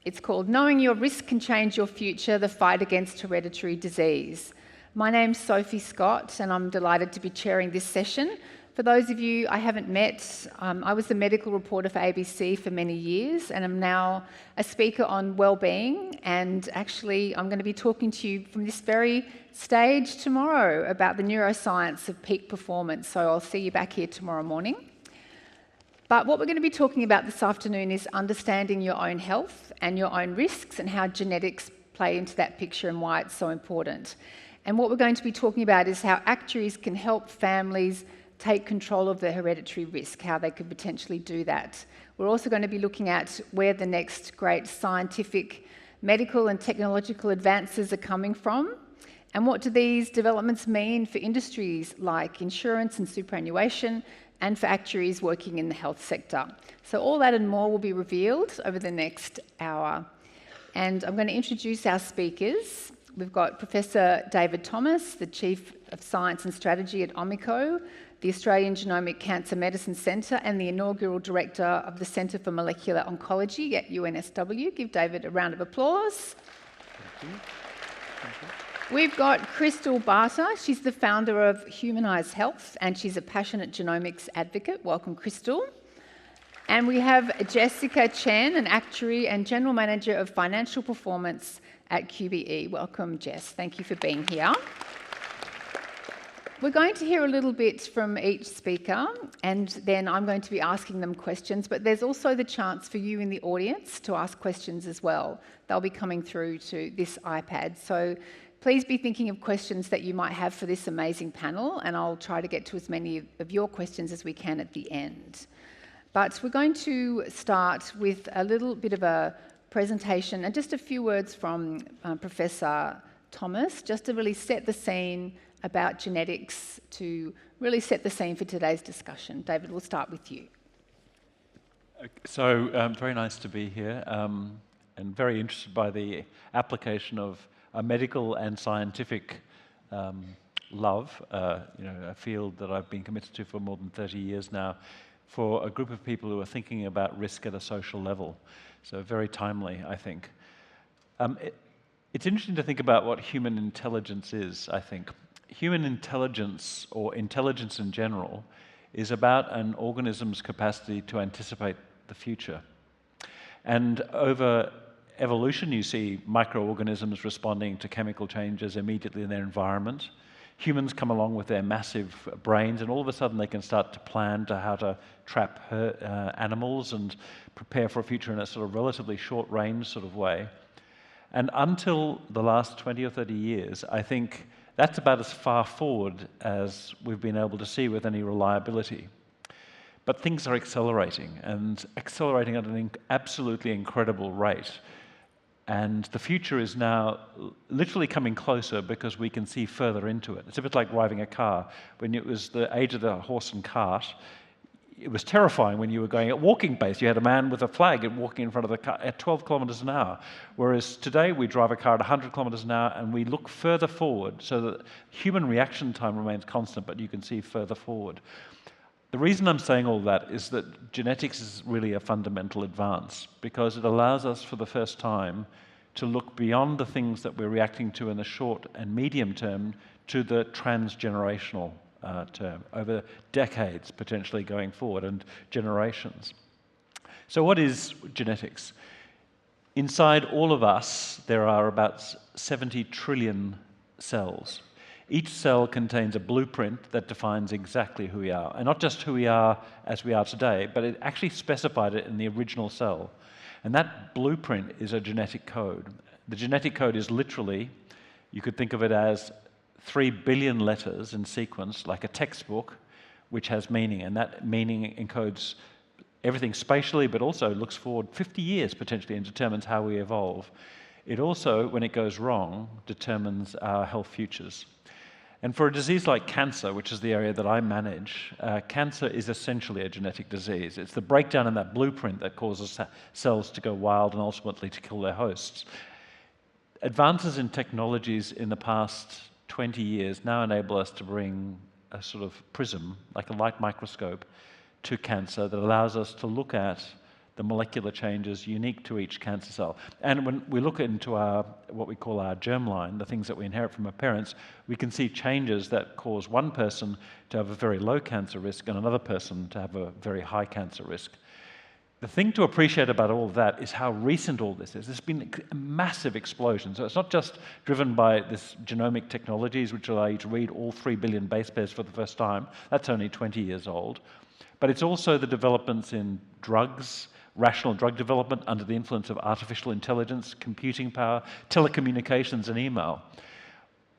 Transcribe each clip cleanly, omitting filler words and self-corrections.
It's called Knowing Your Risk Can Change Your Future, the Fight Against Hereditary Disease. My name's Sophie Scott, and I'm delighted to be chairing this session. For those of you I haven't met, I was the medical reporter for ABC for many years, and I'm now a speaker on wellbeing, and actually I'm going to be talking to you from this very stage tomorrow about the neuroscience of peak performance, so I'll see you back here tomorrow morning. But what we're going to be talking about this afternoon is understanding your own health and your own risks and how genetics play into that picture and why it's so important. And what we're going to be talking about is how actuaries can help families take control of their hereditary risk, how they could potentially do that. We're also going to be looking at where the next great scientific, medical and technological advances are coming from, and what do these developments mean for industries like insurance and superannuation, and for actuaries working in the health sector. So all that and more will be revealed over the next hour. And I'm going to introduce our speakers. We've got Professor David Thomas, the Chief of Science and Strategy at Omico, the Australian Genomic Cancer Medicine Centre, and the inaugural Director of the Centre for Molecular Oncology at UNSW. Give David a round of applause. Thank you. Thank you. We've got Crystal Barter. She's the founder of Humanised Health, and she's a passionate genomics advocate. Welcome, Crystal. And we have Jessica Chen, an actuary and General Manager of Financial Performance at QBE. Welcome, Jess. Thank you for being here. We're going to hear a little bit from each speaker, and then I'm going to be asking them questions, but there's also the chance for you in the audience to ask questions as well. They'll be coming through to this iPad. So please be thinking of questions that you might have for this amazing panel, and I'll try to get to as many of your questions as we can at the end. But we're going to start with a little bit of a presentation and just a few words from Professor Thomas, just to really set the scene about genetics, to really set the scene for today's discussion. David, we'll start with you. So very nice to be here, and very interested by the application of a medical and scientific love, a field that I've been committed to for more than 30 years now, for a group of people who are thinking about risk at a social level. So very timely, I think. It's interesting to think about what human intelligence is, I think. Human intelligence, or intelligence in general, is about an organism's capacity to anticipate the future. And over evolution, you see microorganisms responding to chemical changes immediately in their environment. Humans come along with their massive brains, and all of a sudden they can start to plan to how to trap animals and prepare for a future in a sort of relatively short-range sort of way. And until the last 20 or 30 years, I think that's about as far forward as we've been able to see with any reliability. But things are accelerating, and accelerating at an absolutely incredible rate. And the future is now literally coming closer because we can see further into it. It's a bit like driving a car. When it was the age of the horse and cart, it was terrifying when you were going at walking pace. You had a man with a flag walking in front of the car at 12 kilometres an hour. Whereas today we drive a car at 100 kilometres an hour, and we look further forward so that human reaction time remains constant, but you can see further forward. The reason I'm saying all that is that genetics is really a fundamental advance, because it allows us for the first time to look beyond the things that we're reacting to in the short and medium term to the transgenerational term, over decades potentially going forward, and generations. So what is genetics? Inside all of us, there are about 70 trillion cells. Each cell contains a blueprint that defines exactly who we are, and not just who we are as we are today, but it actually specified it in the original cell. And that blueprint is a genetic code. The genetic code is literally, you could think of it as 3 billion letters in sequence, like a textbook, which has meaning, and that meaning encodes everything spatially, but also looks forward 50 years potentially and determines how we evolve. It also, when it goes wrong, determines our health futures. And for a disease like cancer, which is the area that I manage, cancer is essentially a genetic disease. It's the breakdown in that blueprint that causes cells to go wild and ultimately to kill their hosts. Advances in technologies in the past 20 years now enable us to bring a sort of prism, like a light microscope, to cancer that allows us to look at the molecular changes unique to each cancer cell. And when we look into what we call our germline, the things that we inherit from our parents, we can see changes that cause one person to have a very low cancer risk and another person to have a very high cancer risk. The thing to appreciate about all of that is how recent all this is. There's been a massive explosion. So it's not just driven by this genomic technologies, which allow you to read all 3 billion base pairs for the first time. That's only 20 years old. But it's also the developments in drugs, rational drug development under the influence of artificial intelligence, computing power, telecommunications, and email.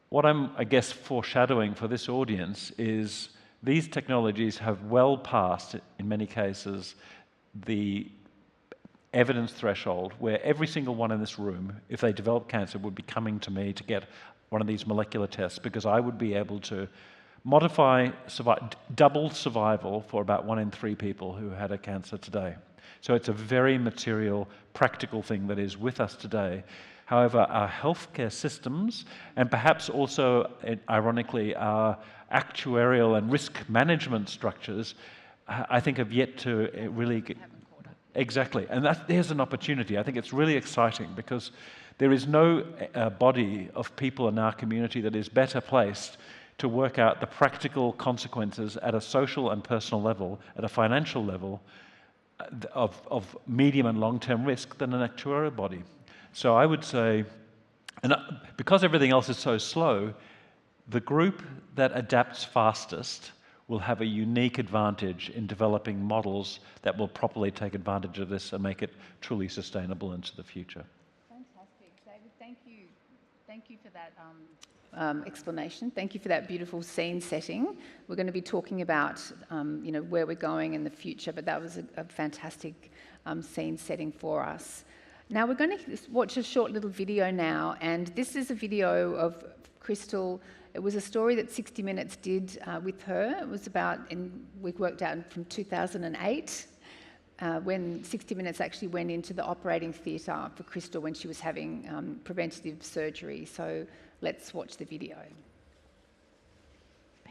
What I'm, I guess, foreshadowing for this audience is these technologies have well passed, in many cases, the evidence threshold where every single one in this room, if they develop cancer, would be coming to me to get one of these molecular tests, because I would be able to modify double survival for about 1 in 3 people who had a cancer today. So it's a very material, practical thing that is with us today. However, our healthcare systems, and perhaps also, ironically, our actuarial and risk management structures, I think have yet to really get... Exactly, and there's an opportunity. I think it's really exciting because there is no body of people in our community that is better placed to work out the practical consequences at a social and personal level, at a financial level, of medium and long-term risk than an actuarial body. So I would say, and because everything else is so slow, the group that adapts fastest will have a unique advantage in developing models that will properly take advantage of this and make it truly sustainable into the future. Fantastic. David, thank you. Thank you for that explanation. Thank you for that beautiful scene setting. We're going to be talking about where we're going in the future, but that was a fantastic scene setting for us. Now we're going to watch a short little video now, and this is a video of Crystal. It was a story that 60 Minutes did with her. It was we worked out from 2008, when 60 Minutes actually went into the operating theatre for Crystal when she was having preventative surgery. So let's watch the video.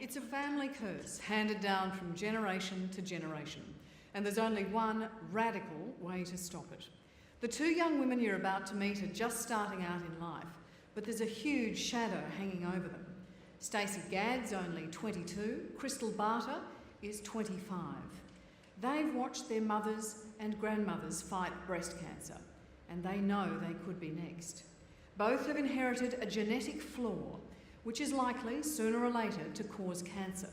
It's a family curse handed down from generation to generation, and there's only one radical way to stop it. The 2 young women you're about to meet are just starting out in life, but there's a huge shadow hanging over them. Stacey Gadd's only 22, Crystal Barter is 25. They've watched their mothers and grandmothers fight breast cancer, and they know they could be next. Both have inherited a genetic flaw, which is likely, sooner or later, to cause cancer.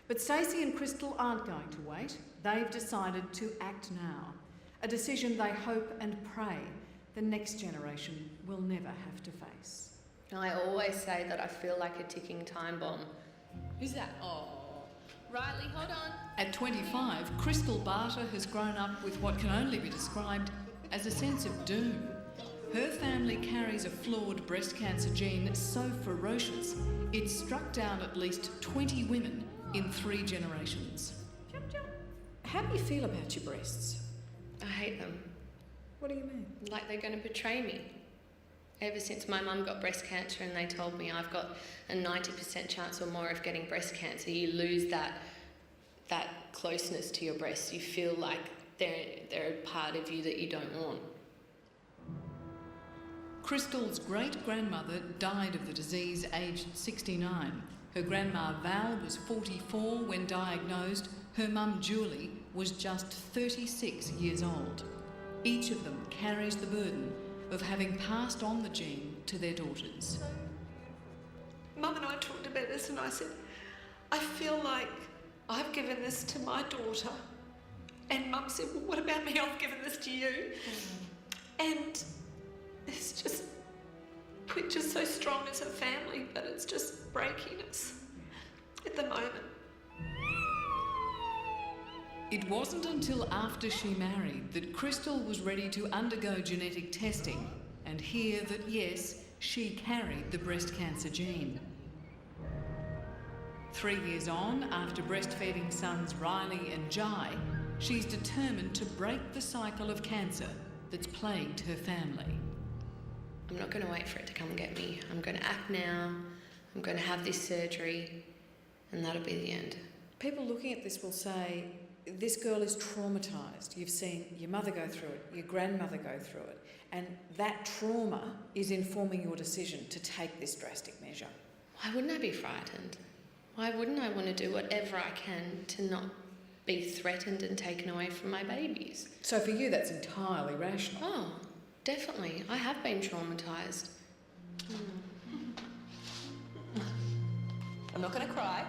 But Stacey and Crystal aren't going to wait. They've decided to act now, a decision they hope and pray the next generation will never have to face. I always say that I feel like a ticking time bomb. Who's that? Oh, Riley, hold on. At 25, Crystal Barter has grown up with what can only be described as a sense of doom. Her family carries a flawed breast cancer gene so ferocious, it's struck down at least 20 women in 3 generations. How do you feel about your breasts? I hate them. What do you mean? Like they're going to betray me. Ever since my mum got breast cancer and they told me I've got a 90% chance or more of getting breast cancer, you lose that closeness to your breasts. You feel like they're a part of you that you don't want. Crystal's great-grandmother died of the disease aged 69. Her grandma Val was 44 when diagnosed. Her mum Julie was just 36 years old. Each of them carries the burden of having passed on the gene to their daughters. Mum and I talked about this and I said, I feel like I've given this to my daughter. And Mum said, well, what about me? I've given this to you. And it's just, we're just so strong as a family, but it's just breaking us at the moment. It wasn't until after she married that Crystal was ready to undergo genetic testing and hear that, yes, she carried the breast cancer gene. 3 years on, after breastfeeding sons Riley and Jai, she's determined to break the cycle of cancer that's plagued her family. I'm not going to wait for it to come and get me. I'm going to act now. I'm going to have this surgery, and that'll be the end. People looking at this will say, this girl is traumatised. You've seen your mother go through it, your grandmother go through it, and that trauma is informing your decision to take this drastic measure. Why wouldn't I be frightened? Why wouldn't I want to do whatever I can to not be threatened and taken away from my babies? So for you, that's entirely rational. Oh, definitely. I have been traumatised. I'm not going to cry.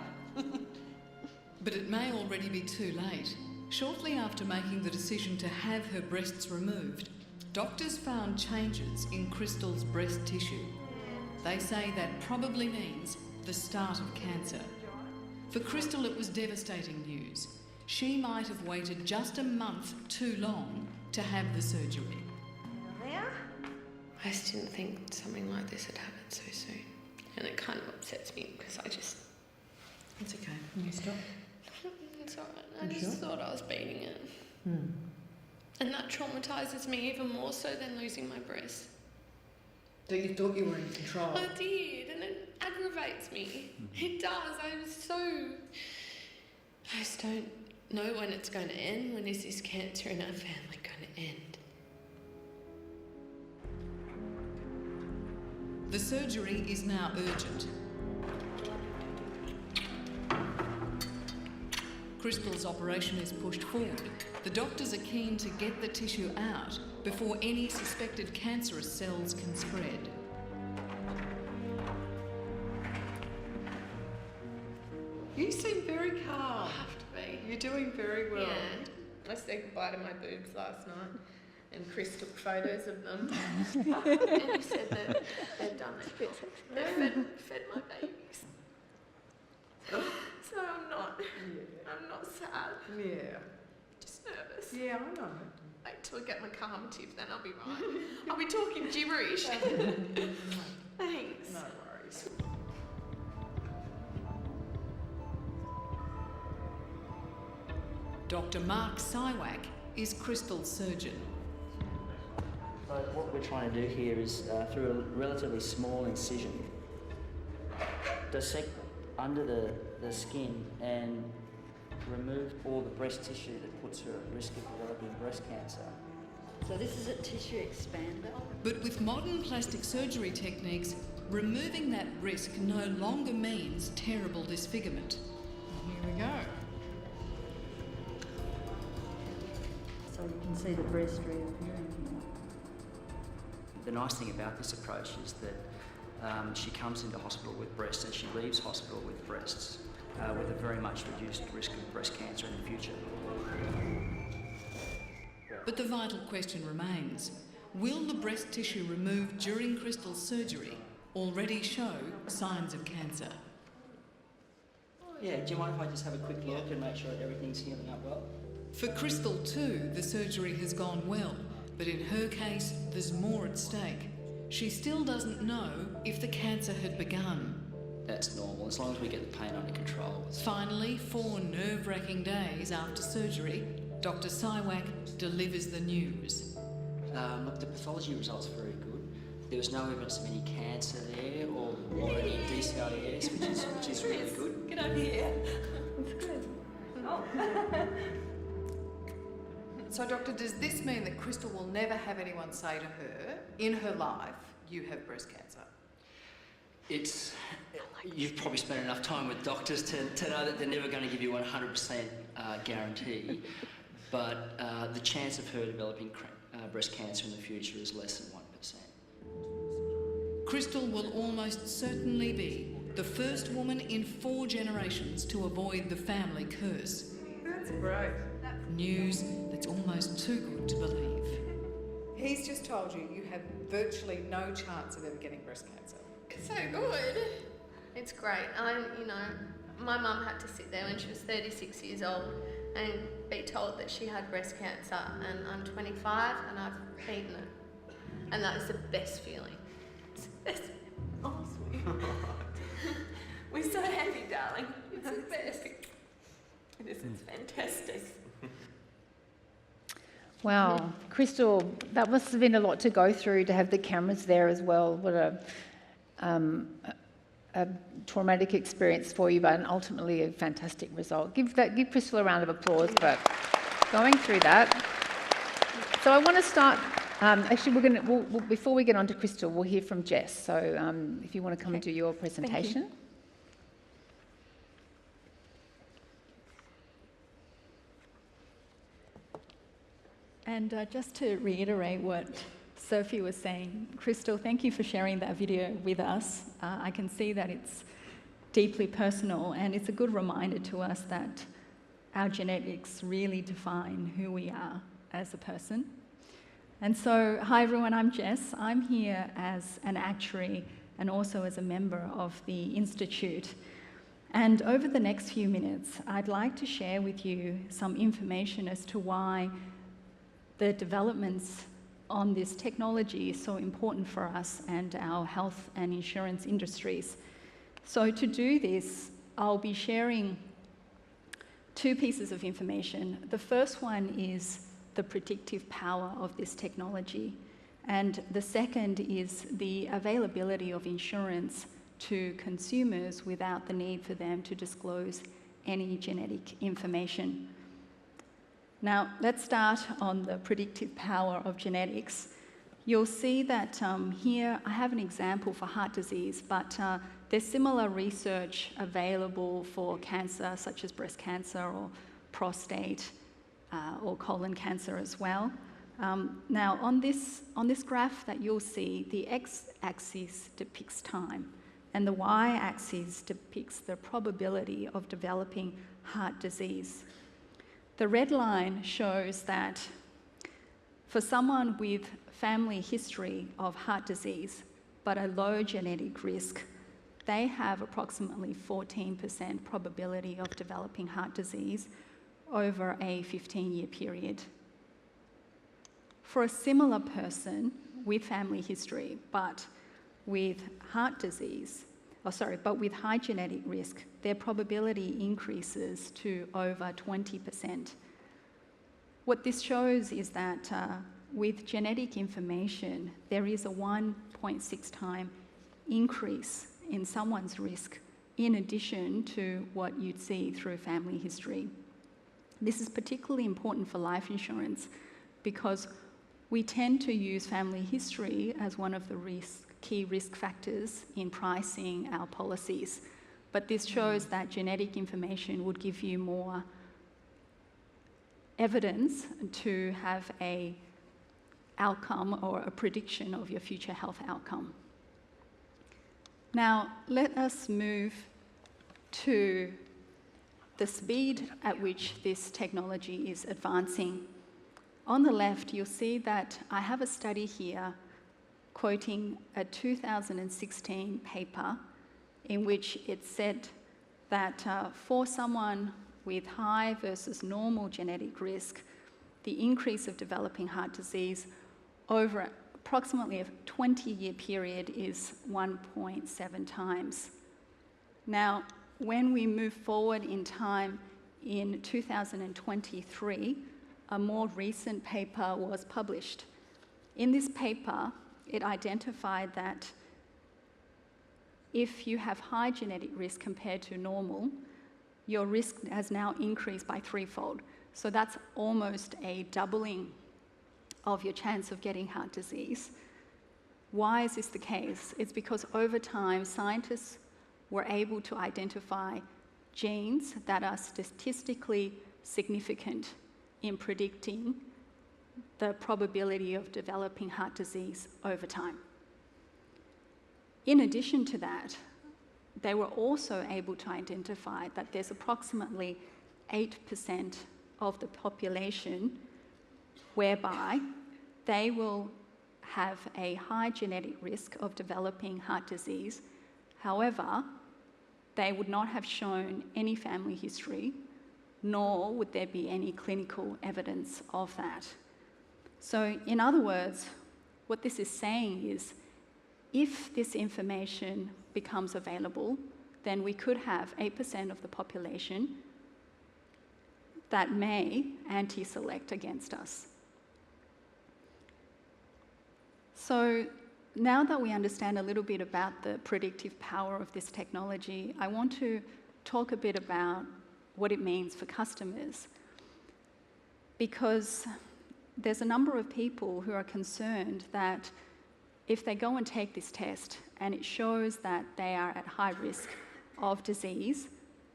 But it may already be too late. Shortly after making the decision to have her breasts removed, doctors found changes in Crystal's breast tissue. They say that probably means the start of cancer. For Crystal, it was devastating news. She might have waited just a month too long to have the surgery. I just didn't think something like this had happened so soon. And it kind of upsets me because I just... It's okay. Can you stop? It's alright. I just thought I was beating it. And that traumatises me even more so than losing my breast. That you thought you were in control? I did, and it aggravates me. It does. I just don't know when it's going to end. When is this cancer in our family going to end? The surgery is now urgent. Crystal's operation is pushed forward. The doctors are keen to get the tissue out before any suspected cancerous cells can spread. You seem very calm. I have to be. You're doing very well. Yeah. I said goodbye to my boobs last night, and Chris took photos of them. And he said that they'd done it. They fed my babies. So I'm not sad. Yeah. Just nervous. Yeah, I know. Wait till I get my carminative, then I'll be right. I'll be talking gibberish. Thanks. No worries. Dr. Mark Siwak is Crystal's surgeon. So what we're trying to do here is, through a relatively small incision, dissect under the skin and remove all the breast tissue that puts her at risk of developing breast cancer. So this is a tissue expander. But with modern plastic surgery techniques, removing that risk no longer means terrible disfigurement. Here we go. So you can see the breast reappearing here. The nice thing about this approach is that she comes into hospital with breasts and she leaves hospital with breasts, with a very much reduced risk of breast cancer in the future. But the vital question remains, will the breast tissue removed during Crystal's surgery already show signs of cancer? Yeah, do you mind if I just have a quick look and make sure that everything's healing up well? For Crystal too, the surgery has gone well, but in her case, there's more at stake. She still doesn't know if the cancer had begun. That's normal, as long as we get the pain under control. Finally, 4 nerve-wracking days after surgery, Dr. Siwak delivers the news. Look, the pathology results are very good. There was no evidence of any cancer there or any DCIS, which is really good. Get over here. It's good. So, Doctor, does this mean that Crystal will never have anyone say to her, in her life, you have breast cancer? You've probably spent enough time with doctors to know that they're never going to give you 100% guarantee, but the chance of her developing breast cancer in the future is less than 1%. Crystal will almost certainly be the first woman in 4 generations to avoid the family curse. That's great. News that's almost too good to believe. He's just told you you have virtually no chance of ever getting breast cancer. It's so good. It's great. My mum had to sit there when she was 36 years old and be told that she had breast cancer, and I'm 25 and I've beaten it. And that was the best feeling. It's the best. Oh, sweet. We're so happy, darling. It's the best. It is. It's fantastic. Wow, Crystal, that must have been a lot to go through to have the cameras there as well. What a traumatic experience for you, but ultimately a fantastic result. Give Crystal a round of applause for going through that. So I want to start. Actually, before we get on to Crystal, we'll hear from Jess. So if you want to come and do your presentation. And just to reiterate what Sophie was saying, Crystal, thank you for sharing that video with us. I can see that it's deeply personal, and it's a good reminder to us that our genetics really define who we are as a person. And so, hi everyone, I'm Jess. I'm here as an actuary and also as a member of the Institute. And over the next few minutes, I'd like to share with you some information as to why the developments on this technology is so important for us and our health and insurance industries. So to do this, I'll be sharing two pieces of information. The first one is the predictive power of this technology, and the second is the availability of insurance to consumers without the need for them to disclose any genetic information. Now, let's start on the predictive power of genetics. You'll see that here I have an example for heart disease, but there's similar research available for cancer, such as breast cancer or prostate or colon cancer as well. Now, on this graph that you'll see, the x-axis depicts time, and the y-axis depicts the probability of developing heart disease. The red line shows that for someone with family history of heart disease, but a low genetic risk, they have approximately 14% probability of developing heart disease over a 15-year period. For a similar person with family history, but with heart disease, but with high genetic risk, their probability increases to over 20%. What this shows is that with genetic information, there is a 1.6 time increase in someone's risk in addition to what you'd see through family history. This is particularly important for life insurance because we tend to use family history as one of the key risk factors in pricing our policies. But this shows that genetic information would give you more evidence to have an outcome or a prediction of your future health outcome. Now, let us move to the speed at which this technology is advancing. On the left, you'll see that I have a study here quoting a 2016 paper in which it said that for someone with high versus normal genetic risk, the increase of developing heart disease over approximately a 20-year period is 1.7 times. Now, when we move forward in time in 2023, a more recent paper was published. In this paper, it identified that if you have high genetic risk compared to normal, your risk has now increased by threefold. So that's almost a doubling of your chance of getting heart disease. Why is this the case? It's because over time, scientists were able to identify genes that are statistically significant in predicting the probability of developing heart disease over time. In addition to that, they were also able to identify that there's approximately 8% of the population whereby they will have a high genetic risk of developing heart disease. However, they would not have shown any family history, nor would there be any clinical evidence of that. So in other words, what this is saying is if this information becomes available, then we could have 8% of the population that may anti-select against us. So now that we understand a little bit about the predictive power of this technology, I want to talk a bit about what it means for customers. Because there's a number of people who are concerned that if they go and take this test and it shows that they are at high risk of disease,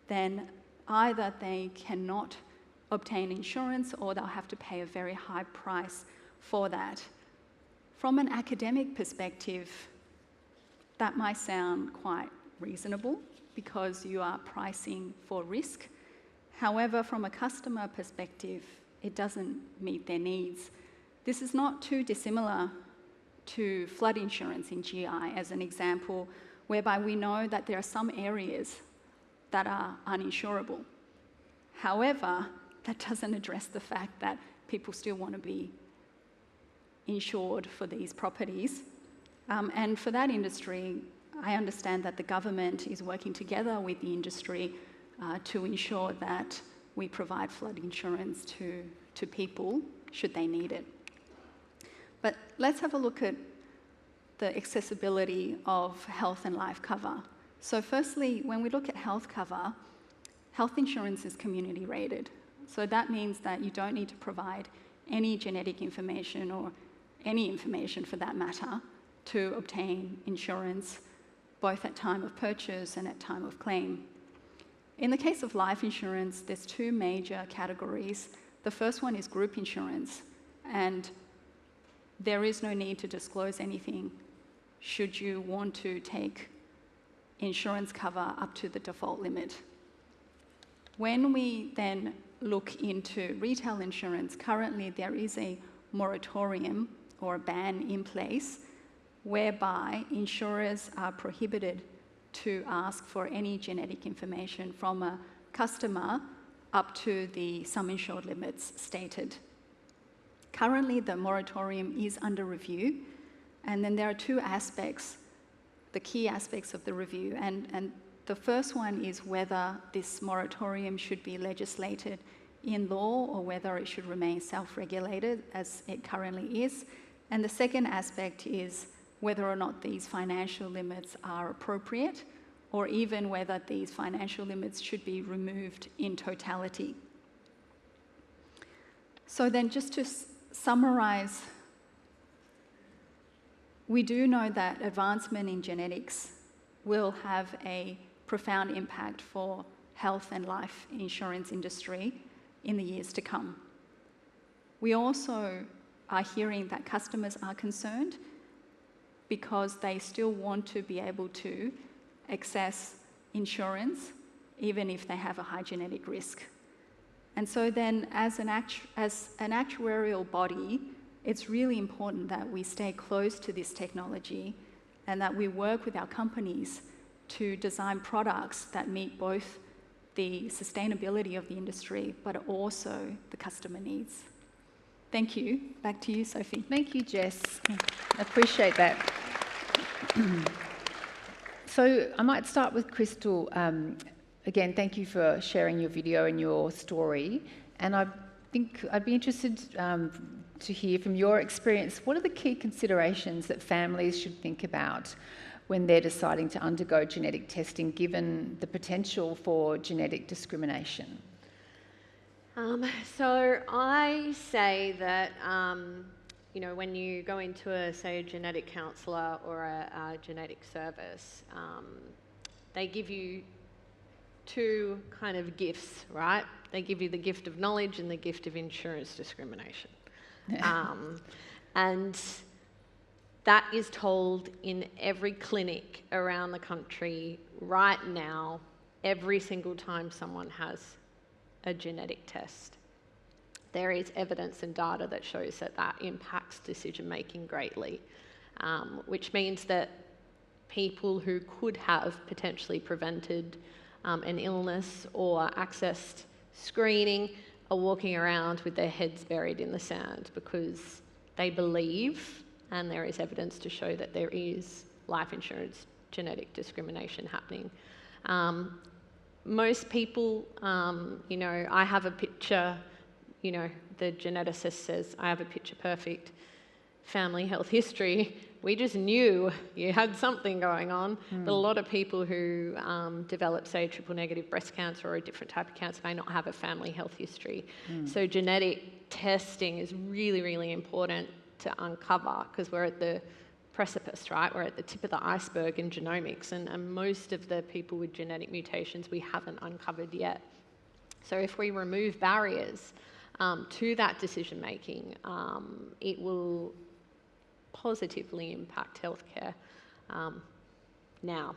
then either they cannot obtain insurance or they'll have to pay a very high price for that. From an academic perspective, that might sound quite reasonable because you are pricing for risk. However, from a customer perspective, it doesn't meet their needs. This is not too dissimilar to flood insurance in GI as an example, whereby we know that there are some areas that are uninsurable. However, that doesn't address the fact that people still want to be insured for these properties. And for that industry, I understand that the government is working together with the industry to ensure that we provide flood insurance to people should they need it. But let's have a look at the accessibility of health and life cover. So firstly, when we look at health cover, health insurance is community rated. So that means that you don't need to provide any genetic information or any information for that matter to obtain insurance, both at time of purchase and at time of claim. In the case of life insurance, there's two major categories. The first one is group insurance, and there is no need to disclose anything should you want to take insurance cover up to the default limit. When we then look into retail insurance, currently there is a moratorium or a ban in place whereby insurers are prohibited to ask for any genetic information from a customer up to the sum insured limits stated. Currently, the moratorium is under review, and then there are two aspects, the key aspects of the review, and the first one is whether this moratorium should be legislated in law or whether it should remain self-regulated as it currently is. And the second aspect is whether or not these financial limits are appropriate, or even whether these financial limits should be removed in totality. So then just to summarize, we do know that advancement in genetics will have a profound impact for health and life insurance industry in the years to come. We also are hearing that customers are concerned because they still want to be able to access insurance even if they have a high genetic risk. And so then as an actuarial body, it's really important that we stay close to this technology and that we work with our companies to design products that meet both the sustainability of the industry but also the customer needs. Thank you. Back to you, Sophie. Thank you, Jess. I appreciate that. So I might start with Crystal. Again, thank you for sharing your video and your story. And I think I'd be interested to hear from your experience, what are the key considerations that families should think about when they're deciding to undergo genetic testing, given the potential for genetic discrimination? So I say that, when you go into a genetic counsellor or a genetic service, they give you two kind of gifts, right? They give you the gift of knowledge and the gift of insurance discrimination. And that is told in every clinic around the country right now, every single time someone has a genetic test. There is evidence and data that shows that that impacts decision making greatly, which means that people who could have potentially prevented an illness or accessed screening are walking around with their heads buried in the sand because they believe, and there is evidence to show that there is life insurance genetic discrimination happening. Most people, I have a picture, the geneticist says, I have a picture perfect family health history, we just knew you had something going on. But a lot of people who develop, say, triple negative breast cancer or a different type of cancer may not have a family health history. So genetic testing is really, really important to uncover, because we're at the precipice, right? We're at the tip of the iceberg in genomics, and most of the people with genetic mutations we haven't uncovered yet. So if we remove barriers to that decision making, it will positively impact healthcare now.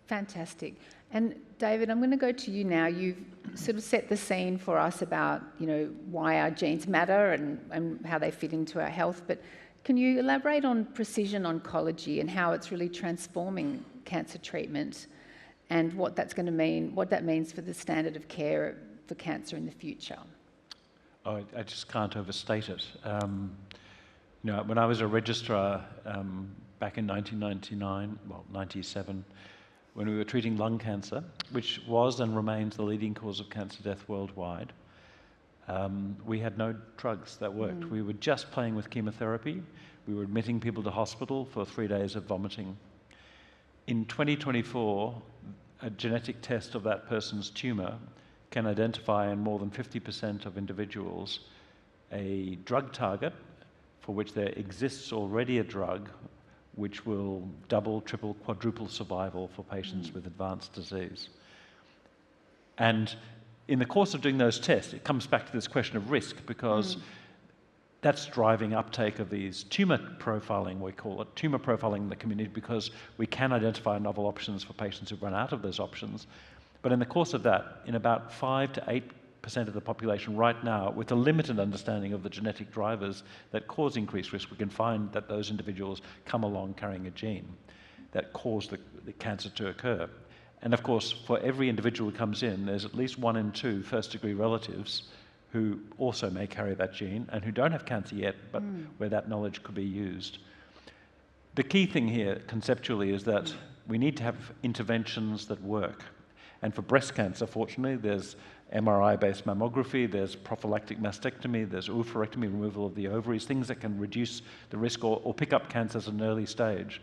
Fantastic. And David, I'm going to go to you now. You've sort of set the scene for us about, why our genes matter and how they fit into our health. But can you elaborate on precision oncology and how it's really transforming cancer treatment and what that's going to mean, what that means for the standard of care for cancer in the future? Oh, I just can't overstate it. When I was a registrar back in 97, when we were treating lung cancer, which was and remains the leading cause of cancer death worldwide, we had no drugs that worked. We were just playing with chemotherapy. We were admitting people to hospital for 3 days of vomiting. In 2024, a genetic test of that person's tumour can identify in more than 50% of individuals a drug target for which there exists already a drug which will double, triple, quadruple survival for patients with advanced disease. And in the course of doing those tests, it comes back to this question of risk, because that's driving uptake of these tumour profiling, we call it, tumour profiling in the community, because we can identify novel options for patients who've run out of those options. But in the course of that, in about 5 to 8% of the population right now, with a limited understanding of the genetic drivers that cause increased risk, we can find that those individuals come along carrying a gene that cause the cancer to occur. And of course, for every individual who comes in, there's at least 1 in 2 first-degree relatives who also may carry that gene and who don't have cancer yet, but where that knowledge could be used. The key thing here, conceptually, is that we need to have interventions that work. And for breast cancer, fortunately, there's MRI-based mammography, there's prophylactic mastectomy, there's oophorectomy, removal of the ovaries, things that can reduce the risk or pick up cancers at an early stage.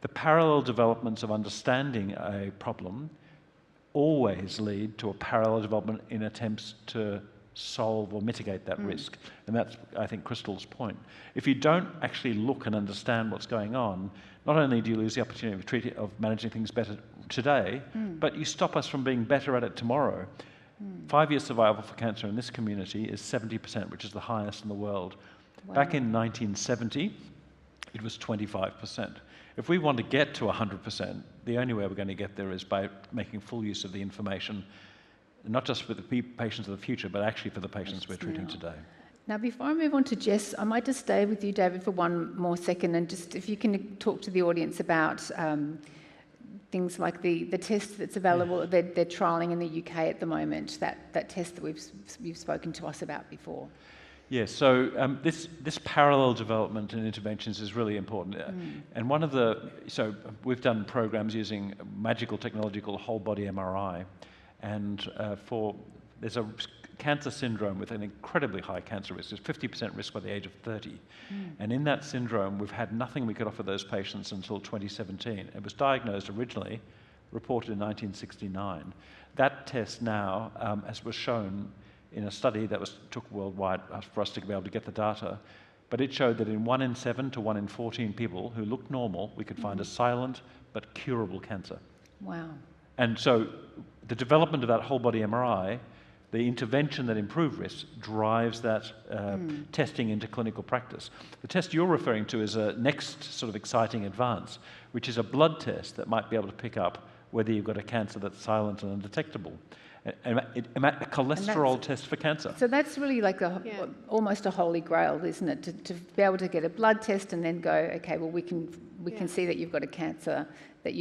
The parallel developments of understanding a problem always lead to a parallel development in attempts to solve or mitigate that risk. And that's, I think, Crystal's point. If you don't actually look and understand what's going on, not only do you lose the opportunity of managing things better today, but you stop us from being better at it tomorrow. 5-year survival for cancer in this community is 70%, which is the highest in the world. Wow. Back in 1970, it was 25%. If we want to get to 100%, the only way we're going to get there is by making full use of the information, not just for the patients of the future, but actually for the patients we're treating today. Now, before I move on to Jess, I might just stay with you, David, for one more second, and just if you can talk to the audience about things like the test that's available, they're trialling in the UK at the moment, that test that you've spoken to us about before. Yes, so this parallel development and interventions is really important. And so we've done programs using magical technology called whole body MRI. And there's a cancer syndrome with an incredibly high cancer risk. There's 50% risk by the age of 30. And in that syndrome, we've had nothing we could offer those patients until 2017. It was diagnosed originally, reported in 1969. That test now, as was shown in a study that took worldwide for us to be able to get the data, but it showed that in 1 in 7 to 1 in 14 people who looked normal, we could find a silent but curable cancer. Wow. And so the development of that whole body MRI, the intervention that improved risk, drives that testing into clinical practice. The test you're referring to is a next sort of exciting advance, which is a blood test that might be able to pick up whether you've got a cancer that's silent and undetectable. A cholesterol test for cancer. So that's really like almost a holy grail, isn't it? To be able to get a blood test and then go, okay, well, we can see that you've got a cancer that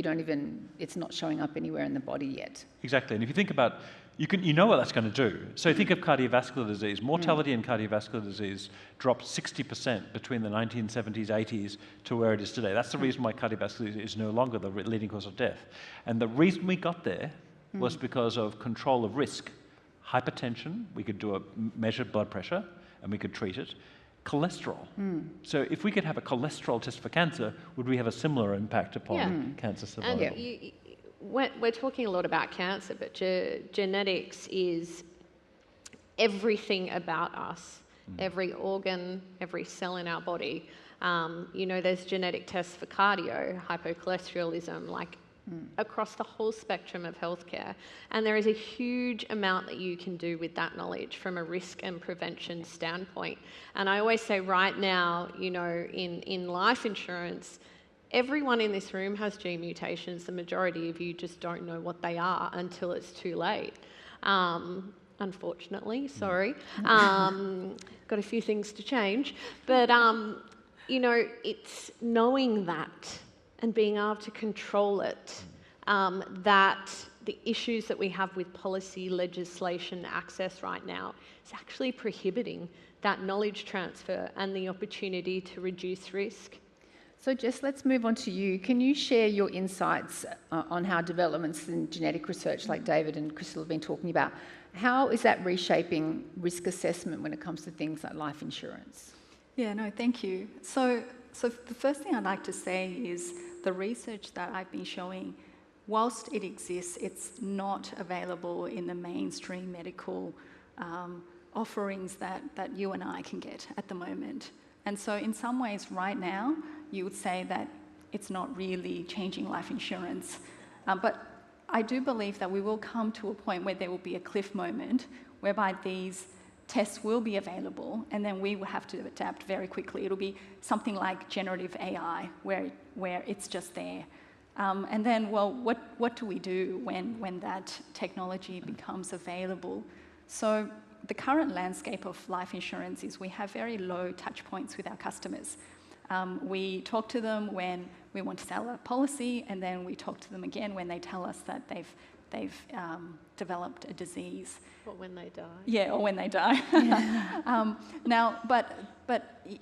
it's not showing up anywhere in the body yet. Exactly. And if you think about, you know what that's going to do. So think of cardiovascular disease. Mortality in cardiovascular disease dropped 60% between the 1970s, 80s to where it is today. That's the reason why cardiovascular disease is no longer the leading cause of death. And the reason we got there was because of control of risk. Hypertension, we could do a measured blood pressure and we could treat it. cholesterol. So if we could have a cholesterol test for cancer, would we have a similar impact upon cancer survival? And we're talking a lot about cancer, but genetics is everything about us, every organ, every cell in our body. There's genetic tests for cardio, hypocholesterol, across the whole spectrum of healthcare. And there is a huge amount that you can do with that knowledge from a risk and prevention standpoint. And I always say right now, in life insurance, everyone in this room has gene mutations. The majority of you just don't know what they are until it's too late. Unfortunately, sorry. Got a few things to change. But, it's knowing that and being able to control it, that the issues that we have with policy, legislation, access right now is actually prohibiting that knowledge transfer and the opportunity to reduce risk. So Jess, let's move on to you. Can you share your insights on how developments in genetic research like David and Crystal have been talking about, how is that reshaping risk assessment when it comes to things like life insurance? Yeah, no, thank you. So the first thing I'd like to say is the research that I've been showing, whilst it exists, it's not available in the mainstream medical offerings that you and I can get at the moment. And so in some ways right now, you would say that it's not really changing life insurance. But I do believe that we will come to a point where there will be a cliff moment whereby these tests will be available, and then we will have to adapt very quickly. It'll be something like generative AI, where it's just there. And then, well, what do we do when that technology becomes available? So the current landscape of life insurance is we have very low touch points with our customers. We talk to them when we want to sell a policy, and then we talk to them again when they tell us that they've developed a disease. Or when they die. Yeah, or when they die. Now, but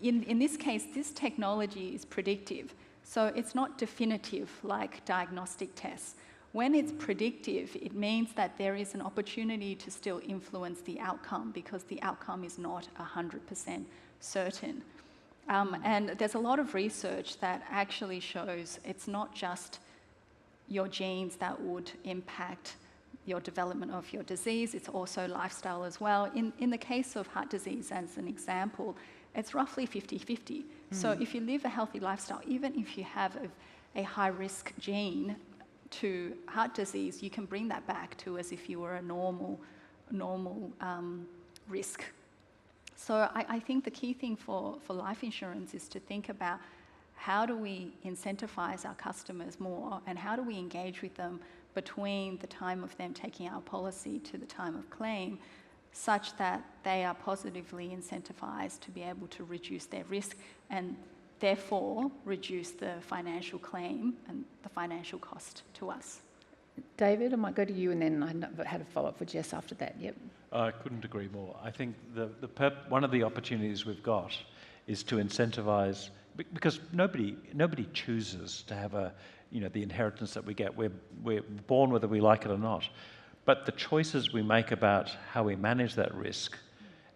in this case, this technology is predictive. So it's not definitive like diagnostic tests. When it's predictive, it means that there is an opportunity to still influence the outcome because the outcome is not 100% certain. And there's a lot of research that actually shows it's not just your genes that would impact your development of your disease, it's also lifestyle as well. In the case of heart disease, as an example, it's roughly 50-50. So if you live a healthy lifestyle, even if you have a high-risk gene to heart disease, you can bring that back to as if you were a normal risk. So I think the key thing for life insurance is to think about how do we incentivize our customers more, and how do we engage with them between the time of them taking our policy to the time of claim, such that they are positively incentivized to be able to reduce their risk and therefore reduce the financial claim and the financial cost to us. David, I might go to you, and then I had a follow-up for Jess after that. Yep. I couldn't agree more. I think one of the opportunities we've got is to incentivize, because nobody chooses to have the inheritance that we get. We're born whether we like it or not. But the choices we make about how we manage that risk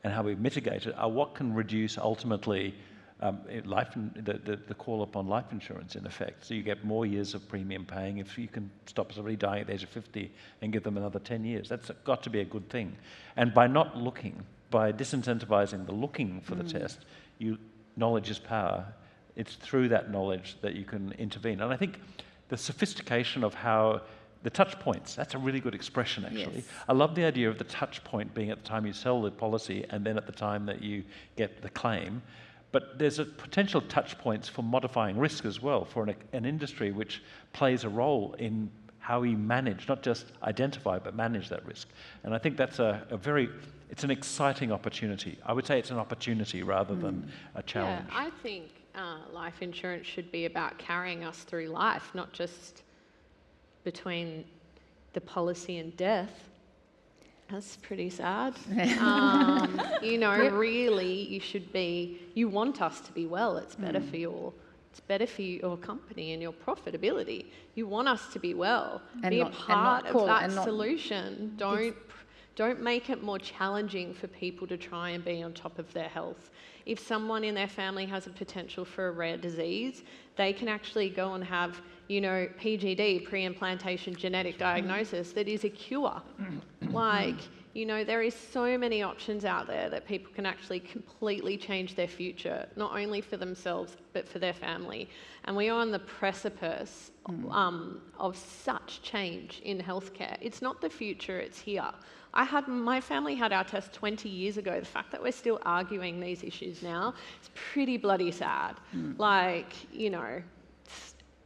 and how we mitigate it are what can reduce ultimately the call upon life insurance, in effect. So you get more years of premium paying if you can stop somebody dying at the age of 50 and give them another 10 years. That's got to be a good thing. And by not looking, by disincentivizing the looking for the test, knowledge is power. It's through that knowledge that you can intervene. And I think the sophistication of how the touch points, that's a really good expression, actually. Yes. I love the idea of the touch point being at the time you sell the policy and then at the time that you get the claim. But there's a potential touch points for modifying risk as well for an industry which plays a role in how we manage, not just identify, but manage that risk. And I think that's it's an exciting opportunity. I would say it's an opportunity rather than a challenge. Yeah, I think life insurance should be about carrying us through life, not just between the policy and death. That's pretty sad. Really, you want us to be well. It's better for your company and your profitability. You want us to be well. And be not, a part of that and not, solution. Don't make it more challenging for people to try and be on top of their health. If someone in their family has a potential for a rare disease, they can actually go and have, you know, PGD, pre-implantation genetic diagnosis, that is a cure. Like, you know, there is so many options out there that people can actually completely change their future, not only for themselves, but for their family. And we are on the precipice of such change in healthcare. It's not the future, it's here. My family had our test 20 years ago. The fact that we're still arguing these issues now is pretty bloody sad. Like, you know.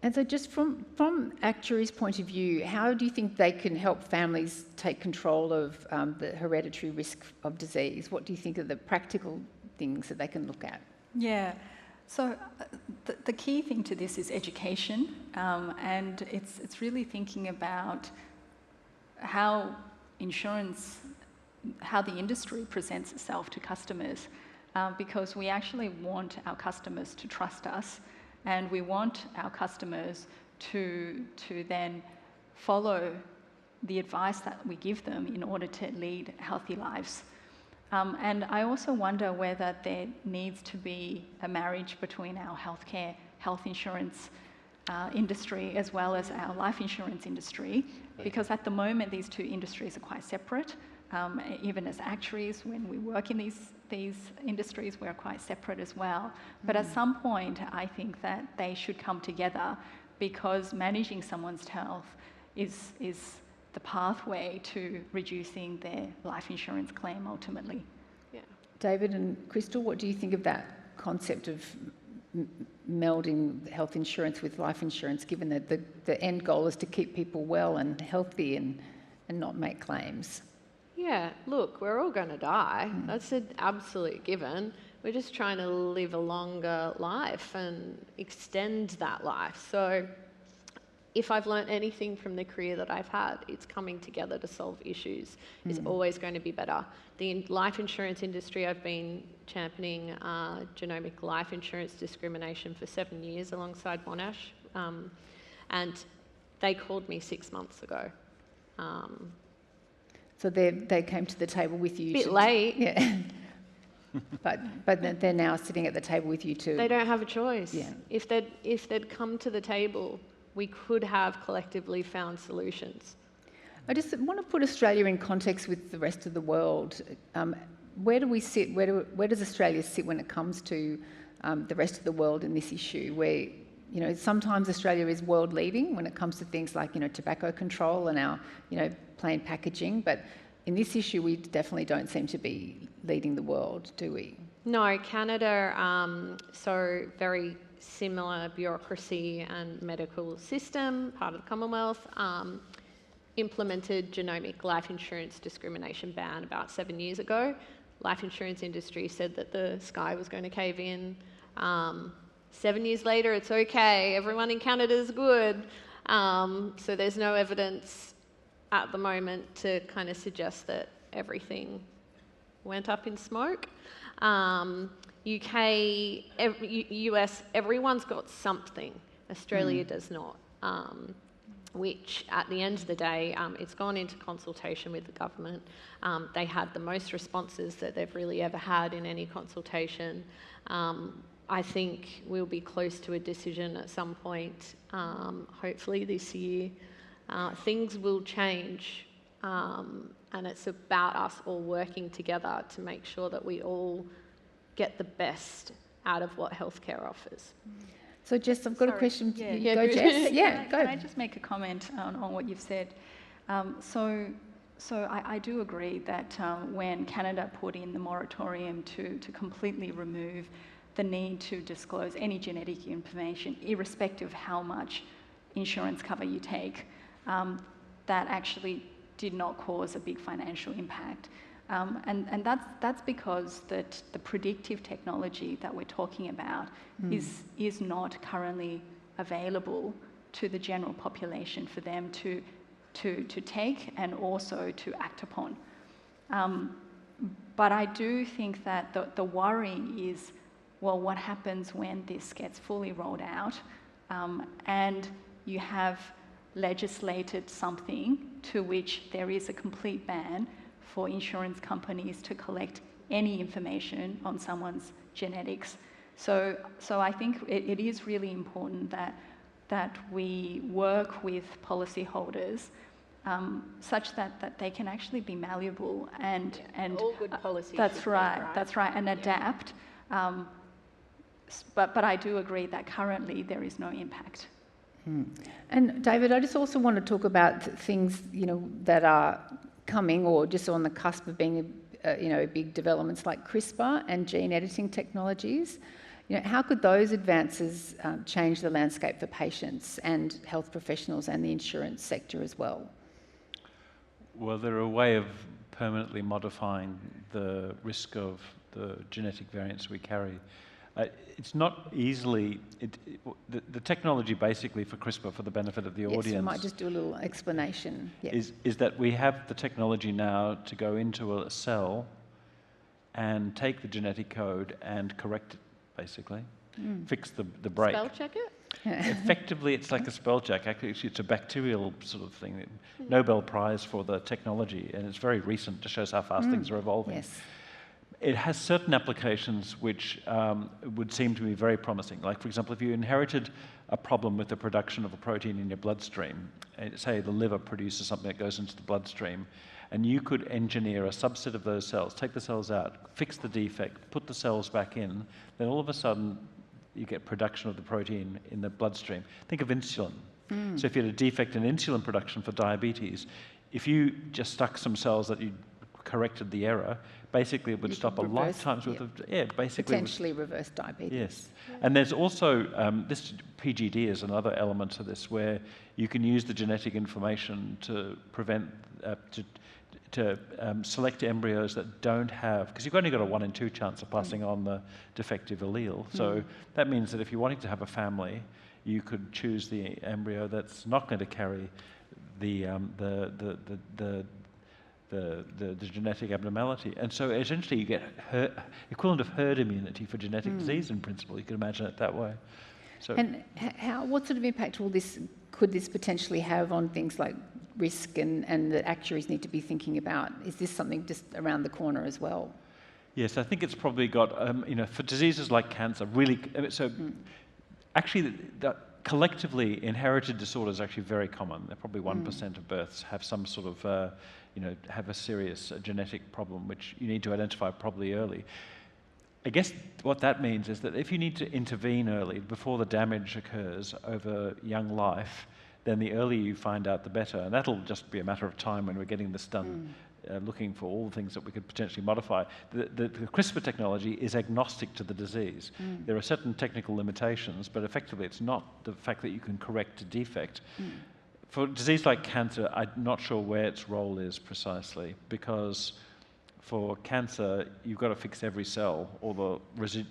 And so just from Actuaries' point of view, how do you think they can help families take control of the hereditary risk of disease? What do you think are the practical things that they can look at? Yeah, so the key thing to this is education, and it's really thinking about how the industry presents itself to customers, because we actually want our customers to trust us, and we want our customers to then follow the advice that we give them in order to lead healthy lives. And I also wonder whether there needs to be a marriage between our health insurance industry as well as our life insurance industry, because at the moment these two industries are quite separate. Even as actuaries, when we work in these industries, we're quite separate as well. But at some point, I think that they should come together, because managing someone's health is the pathway to reducing their life insurance claim ultimately. Yeah. David and Crystal, what do you think of that concept of melding health insurance with life insurance, given that the end goal is to keep people well and healthy and not make claims? Yeah, look, we're all going to die. That's an absolute given. We're just trying to live a longer life and extend that life. So if I've learnt anything from the career that I've had, it's coming together to solve issues is always going to be better. The life insurance industry, I've been championing genomic life insurance discrimination for 7 years alongside Monash, and they called me 6 months ago. So they came to the table with you. Bit late. Yeah. but they're now sitting at the table with you too. They don't have a choice. Yeah. If they'd come to the table, we could have collectively found solutions. I just want to put Australia in context with the rest of the world. Where do we sit? Where does Australia sit when it comes to the rest of the world in this issue? Where, you know, sometimes Australia is world leading when it comes to things like, you know, tobacco control and our, you know, plain packaging, but in this issue we definitely don't seem to be leading the world, do we? No, Canada, so very similar bureaucracy and medical system, part of the Commonwealth, implemented genomic life insurance discrimination ban about 7 years ago. Life insurance industry said that the sky was going to cave in. 7 years later, it's okay, everyone in Canada is good. So there's no evidence at the moment to kind of suggest that everything went up in smoke. UK, US, everyone's got something. Australia does not. Which at the end of the day, it's gone into consultation with the government. They had the most responses that they've really ever had in any consultation. I think we'll be close to a decision at some point, hopefully this year. Things will change, and it's about us all working together to make sure that we all get the best out of what healthcare offers. So Jess, I've got a question. Yeah, go Jess. Yeah, go. Can I just make a comment on what you've said? So I do agree that when Canada put in the moratorium to completely remove the need to disclose any genetic information, irrespective of how much insurance cover you take, that actually did not cause a big financial impact. And that's because the predictive technology that we're talking about is not currently available to the general population for them to take and also to act upon. But I do think that the worry is, well, what happens when this gets fully rolled out and you have legislated something to which there is a complete ban for insurance companies to collect any information on someone's genetics. So I think it is really important that we work with policyholders such that they can actually be malleable and all good policy. That's right, and adapt. But I do agree that currently there is no impact. And David, I just also want to talk about things that are coming or just on the cusp of being big developments like CRISPR and gene editing technologies. How could those advances change the landscape for patients and health professionals and the insurance sector as well? Well, they're a way of permanently modifying the risk of the genetic variants we carry. It's not easily... The technology basically for CRISPR, for the benefit of the audience... Yes, you might just do a little explanation. Yep. Is that we have the technology now to go into a cell and take the genetic code and correct it, basically. Fix the break. Spell check it? Effectively, it's like a spell check. Actually, it's a bacterial sort of thing. Nobel Prize for the technology, and it's very recent. Just shows how fast things are evolving. Yes. It has certain applications which would seem to be very promising. Like, for example, if you inherited a problem with the production of a protein in your bloodstream, say the liver produces something that goes into the bloodstream, and you could engineer a subset of those cells, take the cells out, fix the defect, put the cells back in, then all of a sudden you get production of the protein in the bloodstream. Think of insulin. So if you had a defect in insulin production for diabetes, if you just stuck some cells that you corrected the error, basically it would stop a lifetime's worth of... Yeah, basically... Potentially reverse diabetes. Yes. And there's also, this PGD is another element to this, where you can use the genetic information to prevent... to select embryos that don't have... Because you've only got a 1 in 2 chance of passing on the defective allele. So that means that if you're wanting to have a family, you could choose the embryo that's not going to carry the genetic abnormality. And so essentially you get equivalent of herd immunity for genetic disease in principle. You can imagine it that way. So, and what sort of impact could this potentially have on things like risk and that actuaries need to be thinking about? Is this something just around the corner as well? Yes, I think it's probably got, for diseases like cancer, really, actually, collectively, inherited disorders are actually very common. They're probably 1% of births have some sort of, have a serious genetic problem, which you need to identify probably early. I guess what that means is that if you need to intervene early, before the damage occurs over young life, then the earlier you find out, the better. And that'll just be a matter of time when we're getting this done, looking for all the things that we could potentially modify. The CRISPR technology is agnostic to the disease. There are certain technical limitations, but effectively it's not the fact that you can correct a defect. For a disease like cancer, I'm not sure where its role is precisely, because for cancer, you've got to fix every cell, or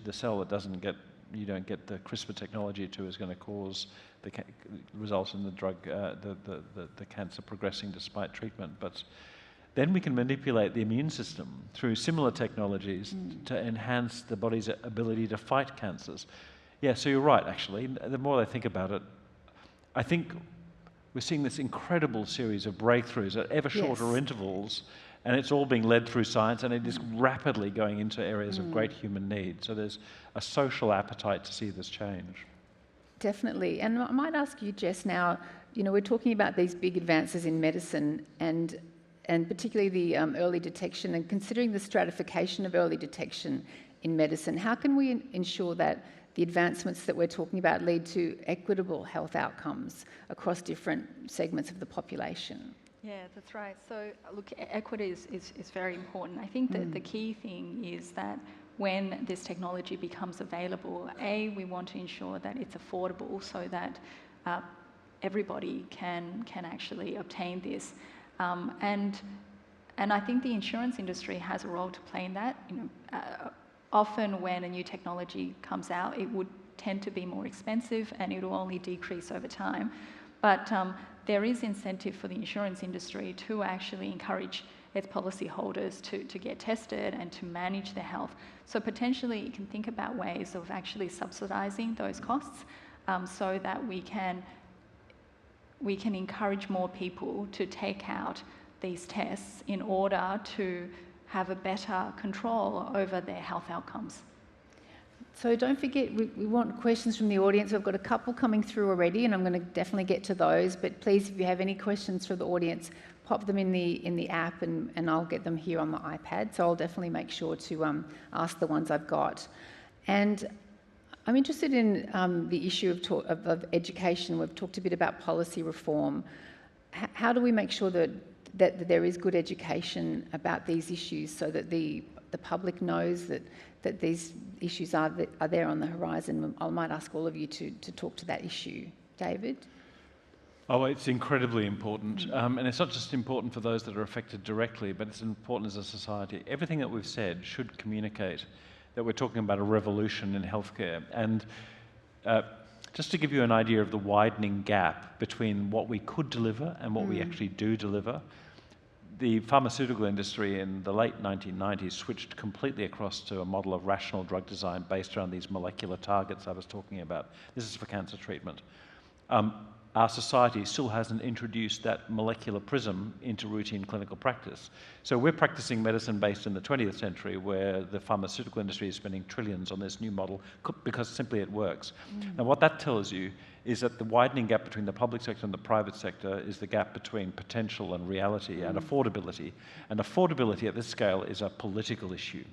the cell that you don't get the CRISPR technology to is going to cause result in the drug, the cancer progressing despite treatment. But then we can manipulate the immune system through similar technologies to enhance the body's ability to fight cancers. Yeah, so you're right, actually. The more I think about it, I think we're seeing this incredible series of breakthroughs at ever shorter intervals, and it's all being led through science, and it is rapidly going into areas of great human need. So there's a social appetite to see this change. Definitely. And I might ask you, Jess, now, we're talking about these big advances in medicine and particularly the early detection, and considering the stratification of early detection in medicine, how can we ensure that the advancements that we're talking about lead to equitable health outcomes across different segments of the population? Yeah, that's right. So, look, equity is very important. I think that the key thing is that when this technology becomes available, we want to ensure that it's affordable so that everybody can actually obtain this. And I think the insurance industry has a role to play in that. Often when a new technology comes out, it would tend to be more expensive and it will only decrease over time. But there is incentive for the insurance industry to actually encourage its policyholders to get tested and to manage their health. So potentially you can think about ways of actually subsidising those costs so that we can encourage more people to take out these tests in order to have a better control over their health outcomes. So don't forget, we want questions from the audience. We've got a couple coming through already, and I'm going to definitely get to those. But please, if you have any questions for the audience, pop them in the app, and I'll get them here on the iPad. So I'll definitely make sure to ask the ones I've got. And I'm interested in the issue of education. We've talked a bit about policy reform. How do we make sure that there is good education about these issues, so that the public knows that these issues are there on the horizon? I might ask all of you to talk to that issue. David? Oh, it's incredibly important. And it's not just important for those that are affected directly, but it's important as a society. Everything that we've said should communicate that we're talking about a revolution in healthcare. And just to give you an idea of the widening gap between what we could deliver and what we actually do deliver, the pharmaceutical industry in the late 1990s switched completely across to a model of rational drug design based around these molecular targets I was talking about. This is for cancer treatment. Our society still hasn't introduced that molecular prism into routine clinical practice. So we're practicing medicine based in the 20th century, where the pharmaceutical industry is spending trillions on this new model because simply it works. Now what that tells you is that the widening gap between the public sector and the private sector is the gap between potential and reality and affordability. And affordability at this scale is a political issue,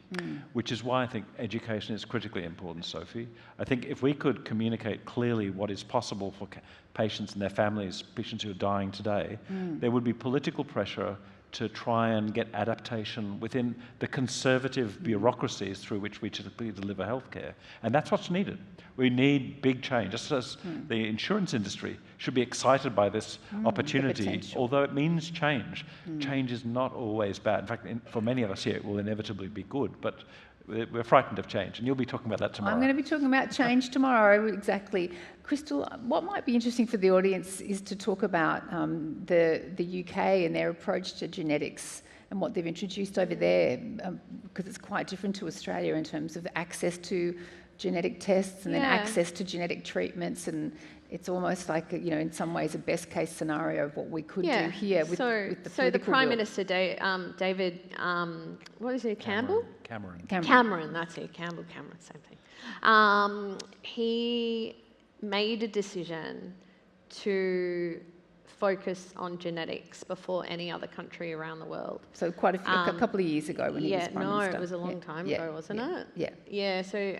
which is why I think education is critically important, Sophie. I think if we could communicate clearly what is possible for patients and their families, patients who are dying today, there would be political pressure to try and get adaptation within the conservative bureaucracies through which we typically deliver healthcare. And that's what's needed. We need big change. Just as the insurance industry should be excited by this opportunity, although it means change. Change is not always bad. In fact, for many of us here, it will inevitably be good, but we're frightened of change, and you'll be talking about that tomorrow. I'm going to be talking about change tomorrow, exactly. Crystal, what might be interesting for the audience is to talk about the UK and their approach to genetics and what they've introduced over there, because it's quite different to Australia in terms of access to genetic tests and then access to genetic treatments, and it's almost like, you know, in some ways a best case scenario of what we could do here with the political So the Prime will. Minister, David, what is it, Cameron, that's it, Cameron, same thing. He made a decision to focus on genetics before any other country around the world. So quite a couple of years ago when he was Prime Minister. It was a long time ago, wasn't it? Yeah, so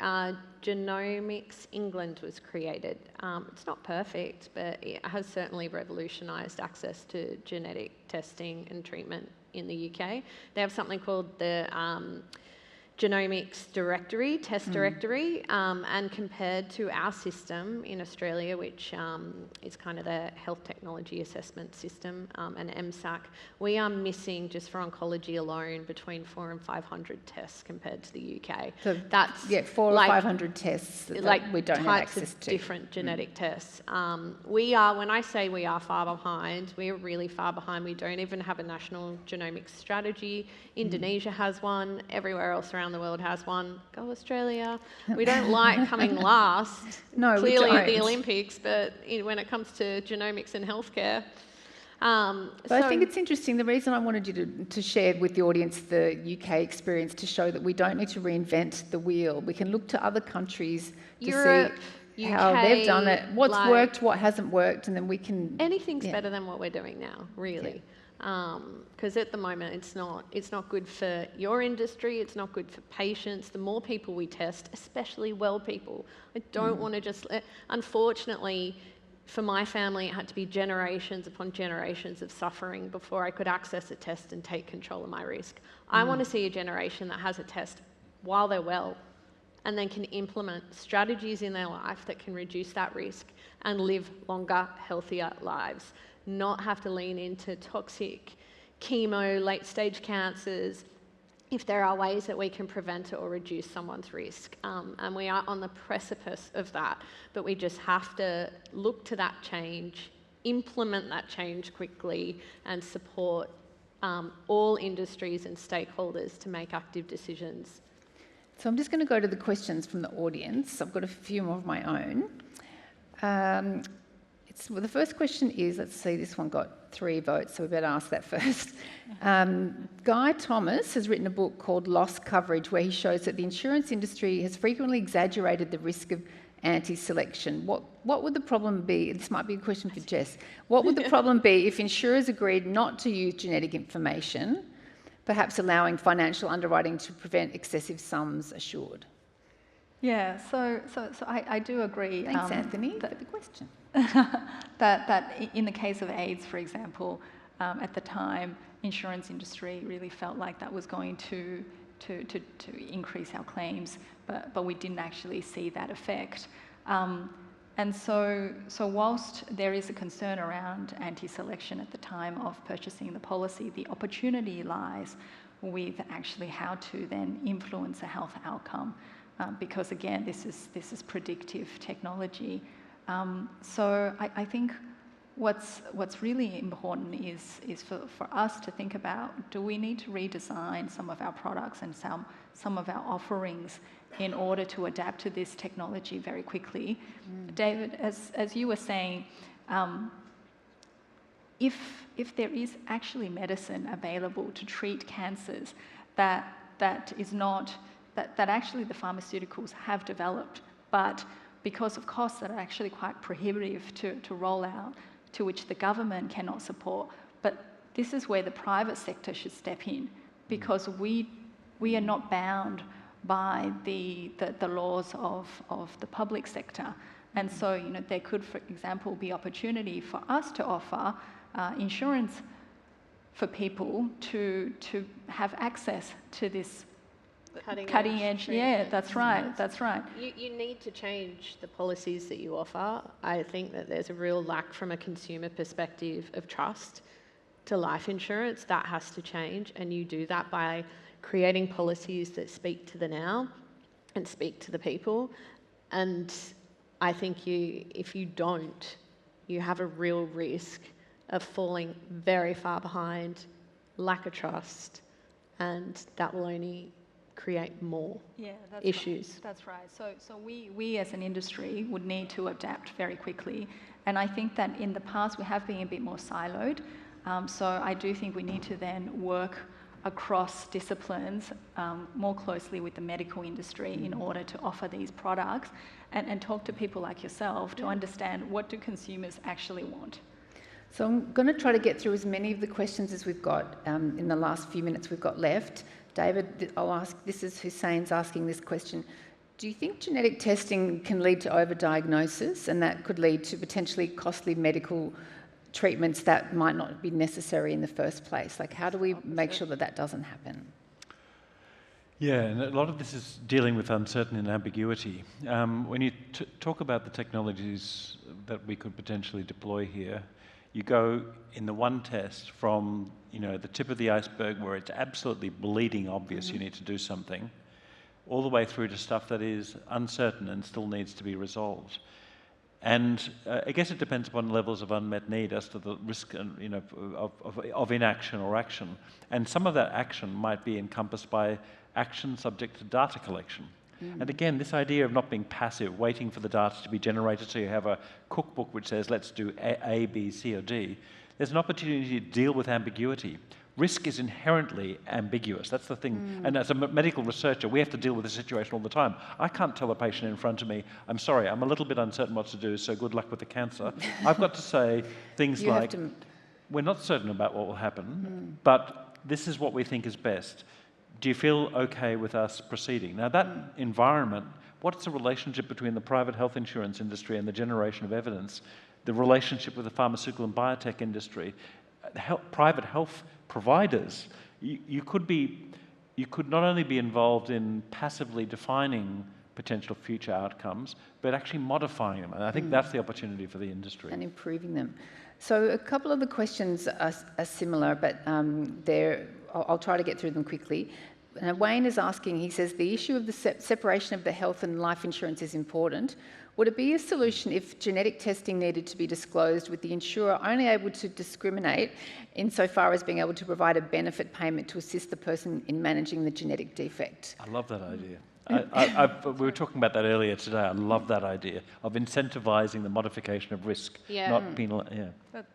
Genomics England was created. It's not perfect, but it has certainly revolutionised access to genetic testing and treatment in the UK. They have something called the Genomics Directory, Test Directory, and compared to our system in Australia, which is kind of the Health Technology Assessment System, and MSAC, we are missing, just for oncology alone, between 400 and 500 tests compared to the UK. So that's 400 or 500 tests that we don't have access to. Different genetic tests. We are, when I say we are far behind, we are really far behind. We don't even have a national genomics strategy. Indonesia has one. Everywhere else around the world has one. Go Australia. We don't like coming last, clearly at the Olympics, but when it comes to genomics and healthcare. But I think it's interesting. The reason I wanted you to share with the audience the UK experience to show that we don't need to reinvent the wheel. We can look to other countries to Europe, see how they've done it, what's worked, what hasn't worked, and then we can... Anything's better than what we're doing now, really. Because at the moment it's not good for your industry, it's not good for patients. The more people we test, especially well people, I don't want to just... Unfortunately, for my family, it had to be generations upon generations of suffering before I could access a test and take control of my risk. I want to see a generation that has a test while they're well and then can implement strategies in their life that can reduce that risk and live longer, healthier lives. Not have to lean into toxic chemo, late-stage cancers, if there are ways that we can prevent it or reduce someone's risk. And we are on the precipice of that, but we just have to look to that change, implement that change quickly, and support all industries and stakeholders to make active decisions. So I'm just going to go to the questions from the audience. I've got a few more of my own. It Well, the first question is, let's see, this one got 3 votes, so we better ask that first. Guy Thomas has written a book called Loss Coverage, where he shows that the insurance industry has frequently exaggerated the risk of anti-selection. What would the problem be? This might be a question for Jess. What would the problem be if insurers agreed not to use genetic information, perhaps allowing financial underwriting to prevent excessive sums assured? Yeah, so I do agree. Thanks, Anthony, for the question. that in the case of AIDS, for example, at the time, insurance industry really felt like that was going to increase our claims, but we didn't actually see that effect. And so whilst there is a concern around anti-selection at the time of purchasing the policy, the opportunity lies with actually how to then influence a health outcome. Because again, this is predictive technology. So I think what's really important is for us to think about, do we need to redesign some of our products and some of our offerings in order to adapt to this technology very quickly? David, as you were saying, if there is actually medicine available to treat cancers that actually the pharmaceuticals have developed, but because of costs that are actually quite prohibitive to roll out, to which the government cannot support. But this is where the private sector should step in, because we are not bound by the laws of the public sector. And so, there could, for example, be opportunity for us to offer insurance for people to have access to this cutting edge. Yeah, that's right. That's right. You need to change the policies that you offer. I think that there's a real lack from a consumer perspective of trust to life insurance. That has to change, and you do that by creating policies that speak to the now and speak to the people. And I think if you don't, you have a real risk of falling very far behind, lack of trust, and that will only create more issues. Right. That's right. So we as an industry would need to adapt very quickly. And I think that in the past we have been a bit more siloed. So I do think we need to then work across disciplines more closely with the medical industry in order to offer these products and talk to people like yourself to understand, what do consumers actually want. So I'm going to try to get through as many of the questions as we've got in the last few minutes we've got left. David, I'll ask, this is Hussein's asking this question. Do you think genetic testing can lead to overdiagnosis, and that could lead to potentially costly medical treatments that might not be necessary in the first place? Like, how do we make sure that that doesn't happen? Yeah, and a lot of this is dealing with uncertainty and ambiguity. When you talk about the technologies that we could potentially deploy here, you go in the one test from the tip of the iceberg where it's absolutely bleeding obvious you need to do something, all the way through to stuff that is uncertain and still needs to be resolved. And I guess it depends upon levels of unmet need as to the risk of inaction or action. And some of that action might be encompassed by action subject to data collection. And again, this idea of not being passive, waiting for the data to be generated so you have a cookbook which says, let's do A, B, C, or D. There's an opportunity to deal with ambiguity. Risk is inherently ambiguous. That's the thing. And as a medical researcher, we have to deal with the situation all the time. I can't tell a patient in front of me, I'm sorry, I'm a little bit uncertain what to do, so good luck with the cancer. I've got to say things like, we're not certain about what will happen, but this is what we think is best. Do you feel okay with us proceeding? Now, that environment, what's the relationship between the private health insurance industry and the generation of evidence, the relationship with the pharmaceutical and biotech industry, private health providers? You could not only be involved in passively defining potential future outcomes, but actually modifying them. And I think that's the opportunity for the industry. And improving them. So a couple of the questions are similar, but I'll try to get through them quickly. Wayne is asking, he says, the issue of the separation of the health and life insurance is important. Would it be a solution if genetic testing needed to be disclosed, with the insurer only able to discriminate insofar as being able to provide a benefit payment to assist the person in managing the genetic defect? I love that idea. we were talking about that earlier today. I love that idea of incentivising the modification of risk, not penal. Yeah. Okay.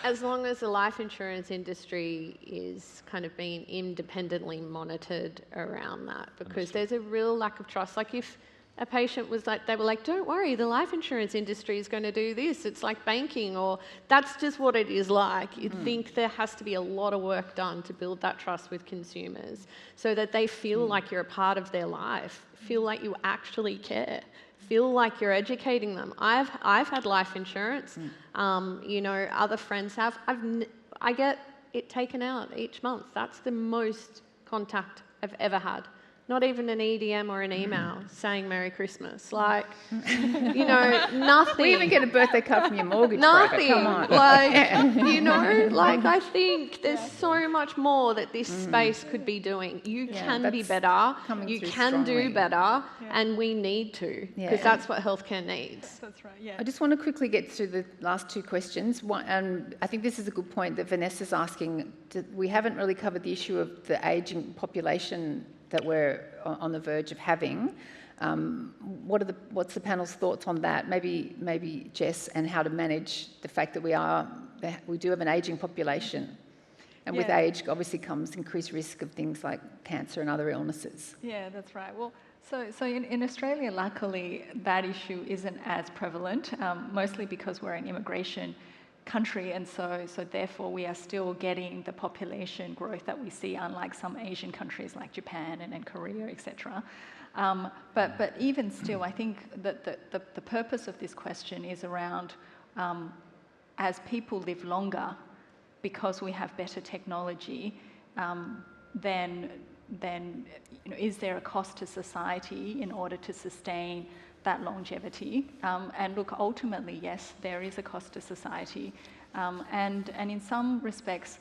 As long as the life insurance industry is kind of being independently monitored around that, because there's a real lack of trust. Like if a patient was like, they were like, don't worry, the life insurance industry is going to do this. It's like banking, or that's just what it is like. You'd think there has to be a lot of work done to build that trust with consumers so that they feel like you're a part of their life, feel like you actually care, feel like you're educating them. I've had life insurance. You know, other friends have. I get it taken out each month. That's the most contact I've ever had. Not even an EDM or an email saying Merry Christmas. Like, you know, nothing. We even get a birthday card from your mortgage nothing. broker. Come on. Like, you know, like I think there's so much more that this space could be doing. You can be better. You can do better, and we need to, because that's what healthcare needs. That's right, yeah. I just want to quickly get through the last two questions. One, I think this is a good point that Vanessa's asking. We haven't really covered the issue of the ageing population that we're on the verge of having. What's the panel's thoughts on that? Maybe Jess, and how to manage the fact that we do have an ageing population, and with age obviously comes increased risk of things like cancer and other illnesses. Yeah, that's right. Well, so in Australia, luckily, that issue isn't as prevalent, mostly because we're an immigration country, and so therefore we are still getting the population growth that we see, unlike some Asian countries like Japan and Korea, etc. But even still, I think that the purpose of this question is around as people live longer, because we have better technology, then you know, is there a cost to society in order to sustain that longevity? And look, ultimately, yes, there is a cost to society. And in some respects,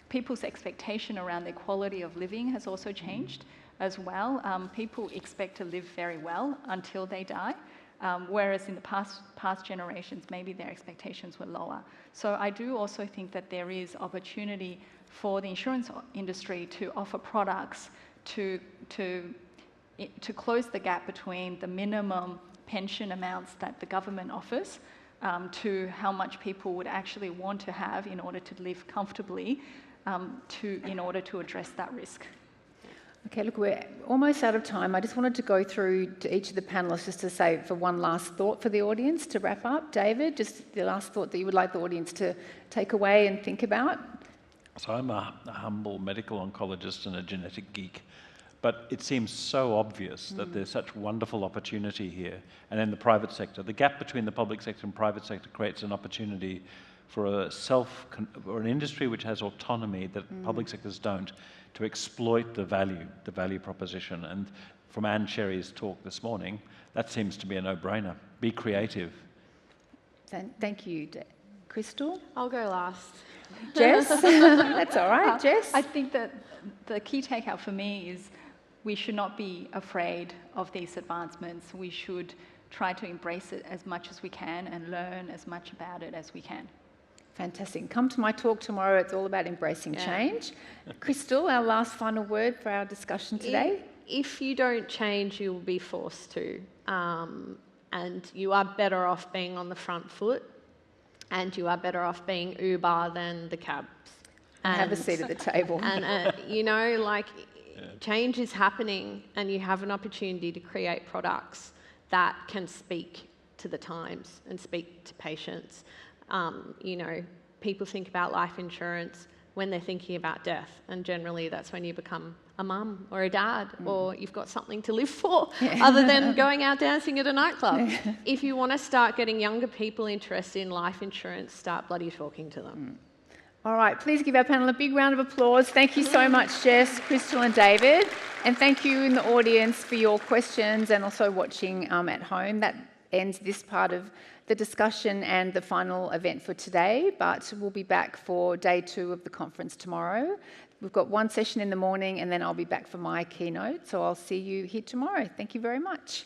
people's expectation around their quality of living has also changed as well. People expect to live very well until they die, whereas in the past generations, maybe their expectations were lower. So I do also think that there is opportunity for the insurance industry to offer products to close the gap between the minimum pension amounts that the government offers to how much people would actually want to have in order to live comfortably, in order to address that risk. Okay, look, we're almost out of time. I just wanted to go through to each of the panellists just to say for one last thought for the audience to wrap up. David, just the last thought that you would like the audience to take away and think about. So I'm a humble medical oncologist and a genetic geek. But it seems so obvious that there's such wonderful opportunity here. And in the private sector, the gap between the public sector and private sector creates an opportunity for or an industry which has autonomy that public sectors don't, to exploit the value proposition. And from Anne Sherry's talk this morning, that seems to be a no-brainer. Be creative. Thank you, Crystal. I'll go last. Jess? That's all right, Jess. I think that the key takeout for me is we should not be afraid of these advancements. We should try to embrace it as much as we can and learn as much about it as we can. Fantastic. Come to my talk tomorrow. It's all about embracing change. Crystal, our last final word for our discussion today. If you don't change, you'll be forced to. And you are better off being on the front foot, and you are better off being Uber than the cabs. And have a seat at the table. And, you know, like, change is happening, and you have an opportunity to create products that can speak to the times and speak to patients. You know, people think about life insurance when they're thinking about death, and generally that's when you become a mum or a dad, or you've got something to live for other than going out dancing at a nightclub. If you want to start getting younger people interested in life insurance, start bloody talking to them. All right, please give our panel a big round of applause. Thank you so much, Jess, Crystal and David. And thank you in the audience for your questions and also watching at home. That ends this part of the discussion and the final event for today, but we'll be back for day 2 of the conference tomorrow. We've got one session in the morning and then I'll be back for my keynote, so I'll see you here tomorrow. Thank you very much.